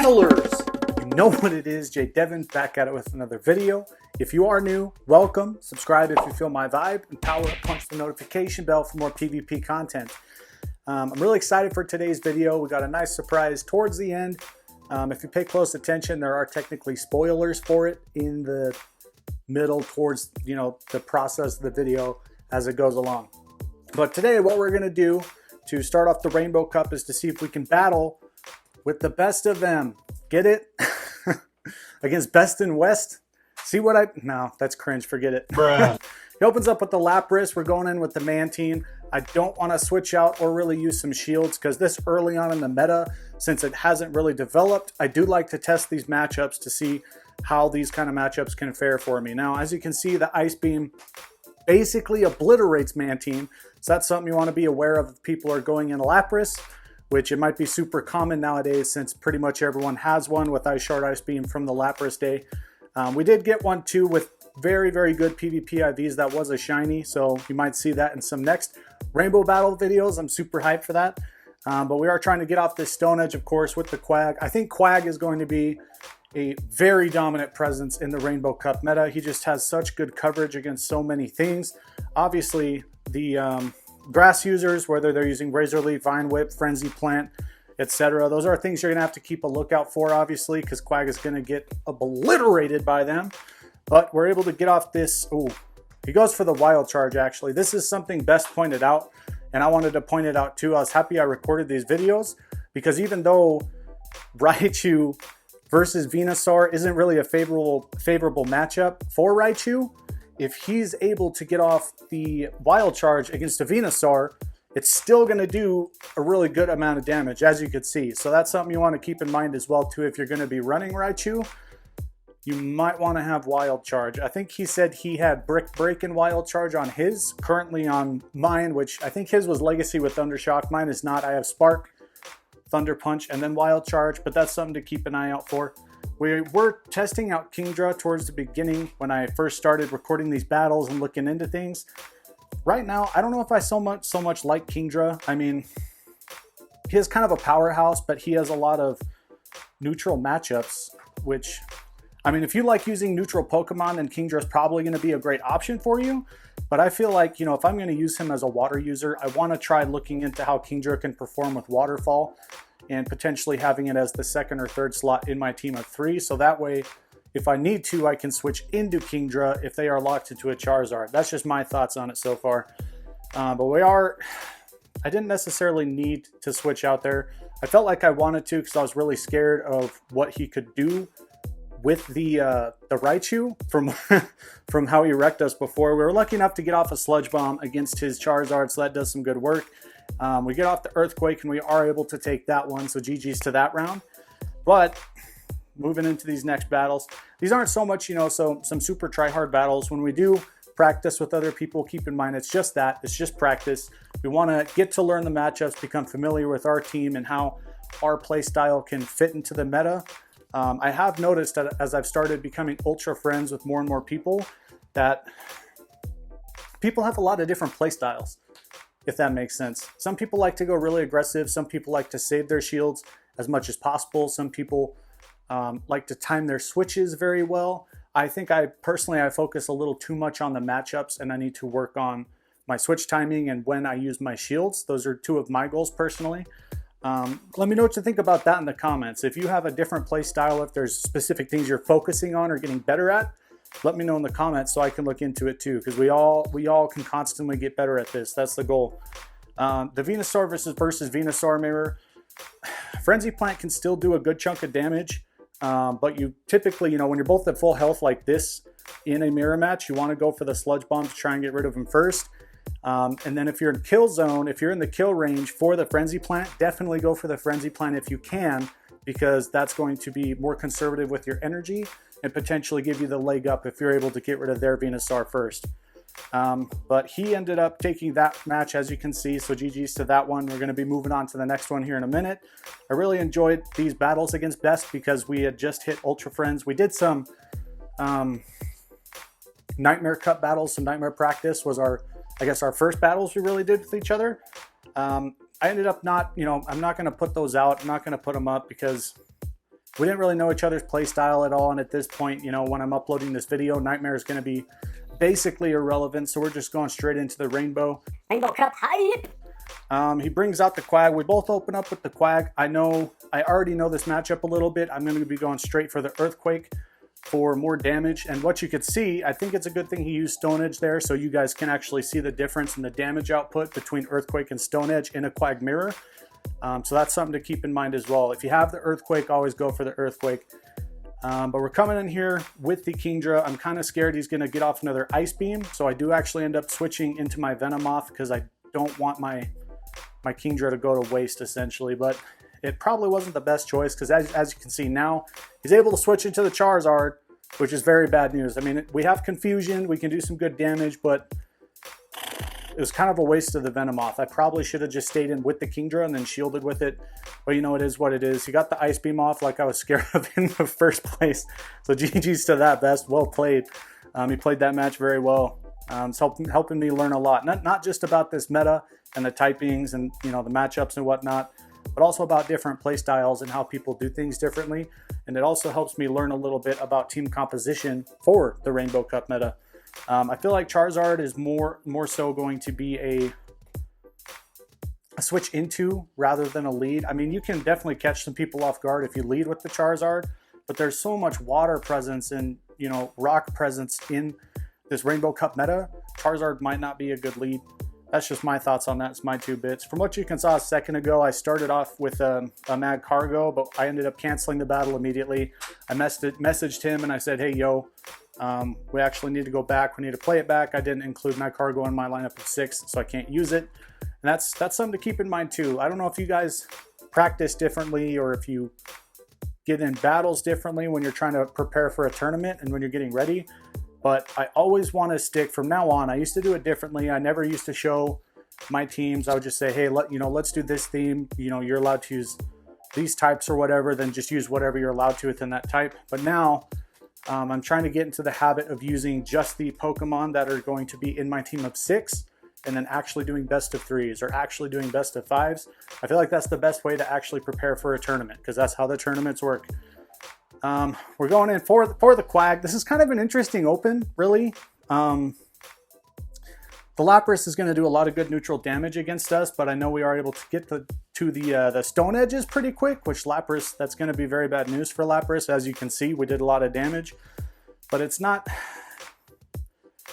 Battlers! You know what it is, Jay Devin back at it with another video. If you are new, welcome. Subscribe if you feel my vibe, and power up, punch the notification bell for more PvP content. I'm really excited for today's video. We got a nice surprise towards the end. If you pay close attention, there are technically spoilers for it in the middle towards, the process of the video as it goes along. But today what we're going to do to start off the Rainbow Cup is to see if we can battle with the best of them. Get it? Against Bestinwest. See what no, that's cringe. Forget it. Bruh. He opens up with the Lapras. We're going in with the Mantine. I don't want to switch out or really use some shields because this early on in the meta, since it hasn't really developed, I do like to test these matchups to see how these kind of matchups can fare for me. Now, as you can see, the Ice Beam basically obliterates Mantine. So that's something you want to be aware of if people are going in Lapras, which it might be super common nowadays since pretty much everyone has one with Ice Shard, Ice Beam from the Lapras day. We did get one too with very, very good PvP IVs. That was a shiny, so you might see that in some next Rainbow Battle videos. I'm super hyped for that. But we are trying to get off this Stone Edge, of course, with the Quag. I think Quag is going to be a very dominant presence in the Rainbow Cup meta. He just has such good coverage against so many things. Obviously, the grass users, whether they're using Razor Leaf, Vine Whip, Frenzy Plant, etc., those are things you're going to have to keep a lookout for, obviously, because Quag is going to get obliterated by them. But we're able to get off this. Ooh, he goes for the Wild Charge, actually. This is something Best pointed out, and I wanted to point it out too. I was happy I recorded these videos, because even though Raichu versus Venusaur isn't really a favorable matchup for Raichu, if he's able to get off the Wild Charge against a Venusaur, it's still going to do a really good amount of damage, as you could see. So that's something you want to keep in mind as well too. If you're going to be running Raichu, you might want to have Wild Charge. I think he said he had Brick Break and Wild Charge on his. Currently on mine, which I think his was Legacy with Thunder Shock. Mine is not. I have Spark, Thunder Punch, and then Wild Charge, but that's something to keep an eye out for. We were testing out Kingdra towards the beginning when I first started recording these battles and looking into things. Right now, I don't know if I so much like Kingdra. I mean, he is kind of a powerhouse, but he has a lot of neutral matchups, which, I mean, if you like using neutral Pokemon, then Kingdra is probably going to be a great option for you. But I feel like, if I'm going to use him as a water user, I want to try looking into how Kingdra can perform with Waterfall and potentially having it as the second or third slot in my team of 3. So that way, if I need to, I can switch into Kingdra if they are locked into a Charizard. That's just my thoughts on it so far. But I didn't necessarily need to switch out there. I felt like I wanted to because I was really scared of what he could do with the Raichu from how he wrecked us before. We were lucky enough to get off a Sludge Bomb against his Charizard, so that does some good work. We get off the Earthquake, and we are able to take that one, so GG's to that round. But moving into these next battles, these aren't so much, some super try-hard battles. When we do practice with other people, keep in mind it's just that. It's just practice. We want to get to learn the matchups, become familiar with our team and how our play style can fit into the meta. I have noticed that as I've started becoming ultra friends with more and more people, that people have a lot of different play styles, if that makes sense. Some people like to go really aggressive. Some people like to save their shields as much as possible. Some people like to time their switches very well. I think I focus a little too much on the matchups, and I need to work on my switch timing and when I use my shields. Those are two of my goals personally. Let me know what you think about that in the comments. If you have a different play style, if there's specific things you're focusing on or getting better at, let me know in the comments so I can look into it too, because we all can constantly get better at this. That's the goal. The Venusaur versus Venusaur mirror. Frenzy Plant can still do a good chunk of damage, but you typically, when you're both at full health like this in a mirror match, you want to go for the Sludge Bomb to try and get rid of him first. And then if you're in kill zone, if you're in the kill range for the Frenzy Plant, definitely go for the Frenzy Plant if you can, because that's going to be more conservative with your energy and potentially give you the leg up if you're able to get rid of their Venusaur first. But he ended up taking that match, as you can see, so GG's to that one. We're going to be moving on to the next one here in a minute. I really enjoyed these battles against Best because we had just hit Ultra Friends. We did some Nightmare Cup battles, some Nightmare practice was our first battles we really did with each other. I ended up not, I'm not going to put those out. I'm not going to put them up because We didn't really know each other's play style at all, and at this point, you know, when I'm uploading this video, Nightmare is going to be basically irrelevant, so we're just going straight into the Rainbow Cup hype! He brings out the Quag. We both open up with the Quag. I already know this matchup a little bit. I'm going to be going straight for the Earthquake for more damage. And what you could see, I think it's a good thing he used Stone Edge there, so you guys can actually see the difference in the damage output between Earthquake and Stone Edge in a Quag mirror. So that's something to keep in mind as well. If you have the Earthquake, always go for the Earthquake. But we're coming in here with the Kingdra. I'm kind of scared he's going to get off another Ice Beam, so I do actually end up switching into my Venomoth because I don't want my Kingdra to go to waste, essentially. But it probably wasn't the best choice because as you can see now, he's able to switch into the Charizard, which is very bad news. I mean, we have Confusion, we can do some good damage, but it was kind of a waste of the Venomoth. I probably should have just stayed in with the Kingdra and then shielded with it. But you know, it is what it is. He got the Ice Beam off like I was scared of in the first place. So GG's to that, Best. Well played. He played that match very well. It's helping me learn a lot. Not just about this meta and the typings and, you know, the matchups and whatnot, but also about different play styles and how people do things differently. And it also helps me learn a little bit about team composition for the Rainbow Cup meta. I feel like Charizard is more so going to be a switch into rather than a lead. I mean, you can definitely catch some people off guard if you lead with the Charizard, but there's so much water presence and, you know, rock presence in this Rainbow Cup meta. Charizard might not be a good lead. That's just my thoughts on that. It's my 2 bits. From what you can saw a second ago, I started off with a Mad Cargo, but I ended up canceling the battle immediately. I messaged him and I said, hey, yo, we actually need to go back. We need to play it back. I didn't include Mad Cargo in my lineup of 6, so I can't use it. And that's something to keep in mind too. I don't know if you guys practice differently or if you get in battles differently when you're trying to prepare for a tournament and when you're getting ready. But I always want to stick from now on. I used to do it differently. I never used to show my teams. I would just say, hey, let's do this theme. You know, you're allowed to use these types or whatever, then just use whatever you're allowed to within that type. But now I'm trying to get into the habit of using just the Pokemon that are going to be in my team of 6 and then actually doing best of 3s or actually doing best of 5s. I feel like that's the best way to actually prepare for a tournament because that's how the tournaments work. We're going in for the Quag. This is kind of an interesting open, really. The Lapras is going to do a lot of good neutral damage against us, but I know we are able to get to the Stone Edges pretty quick, which Lapras, that's going to be very bad news for Lapras. As you can see, we did a lot of damage, but it's not...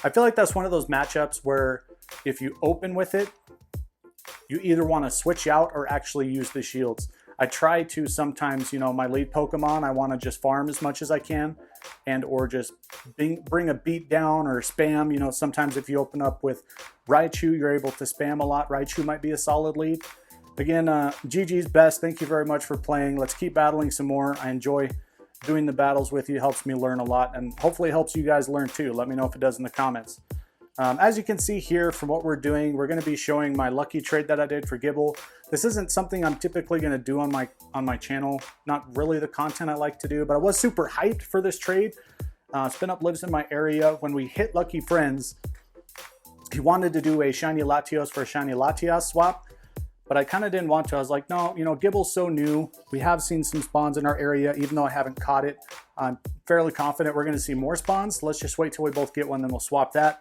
I feel like that's one of those matchups where if you open with it, you either want to switch out or actually use the shields. I try to sometimes, you know, my lead Pokemon, I want to just farm as much as I can and or just bring a beat down or spam. You know, sometimes if you open up with Raichu, you're able to spam a lot. Raichu might be a solid lead. Again, GG's Best. Thank you very much for playing. Let's keep battling some more. I enjoy doing the battles with you. It helps me learn a lot and hopefully it helps you guys learn too. Let me know if it does in the comments. As you can see here from what we're doing, we're going to be showing my lucky trade that I did for Gibble. This isn't something I'm typically going to do on my channel. Not really the content I like to do, but I was super hyped for this trade. Spin Up lives in my area. When we hit Lucky Friends, he wanted to do a Shiny Latios for a Shiny Latias swap, but I kind of didn't want to. I was like, no, you know, Gibble's so new. We have seen some spawns in our area, even though I haven't caught it. I'm fairly confident we're going to see more spawns. Let's just wait till we both get one, then we'll swap that.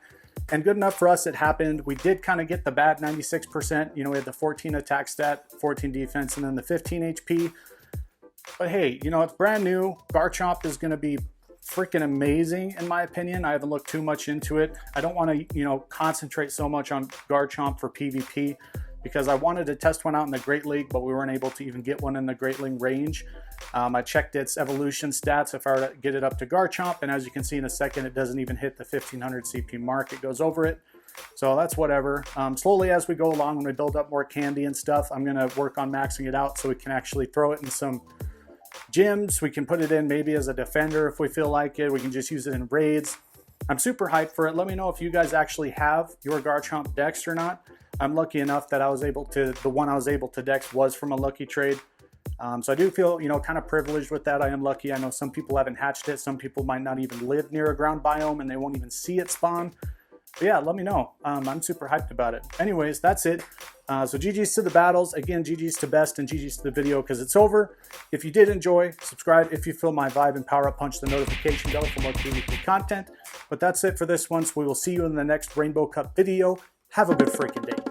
And good enough for us, it happened. We did kind of get the bad 96%. You know, we had the 14 attack stat, 14 defense, and then the 15 HP. But hey, you know, it's brand new. Garchomp is going to be freaking amazing, in my opinion. I haven't looked too much into it. I don't want to, you know, concentrate so much on Garchomp for PvP because I wanted to test one out in the Great League, but we weren't able to even get one in the Great League range. I checked its evolution stats if I were to get it up to Garchomp, and as you can see in a second, it doesn't even hit the 1500 CP mark. It goes over it, so that's whatever. Slowly as we go along, when we build up more candy and stuff, I'm going to work on maxing it out so we can actually throw it in some gyms. We can put it in maybe as a defender if we feel like it. We can just use it in raids. I'm super hyped for it. Let me know if you guys actually have your Garchomp dex or not. I'm lucky enough that I was able to, the one I was able to dex was from a lucky trade. So I do feel, you know, kind of privileged with that. I am lucky. I know some people haven't hatched it. Some people might not even live near a ground biome and they won't even see it spawn. But yeah, let me know. I'm super hyped about it. Anyways, that's it. So GG's to the battles. Again, GG's to Best and GG's to the video because it's over. If you did enjoy, subscribe if you feel my vibe, and power up punch the notification bell for more PvP content. But that's it for this one. So we will see you in the next Rainbow Cup video. Have a good freaking day.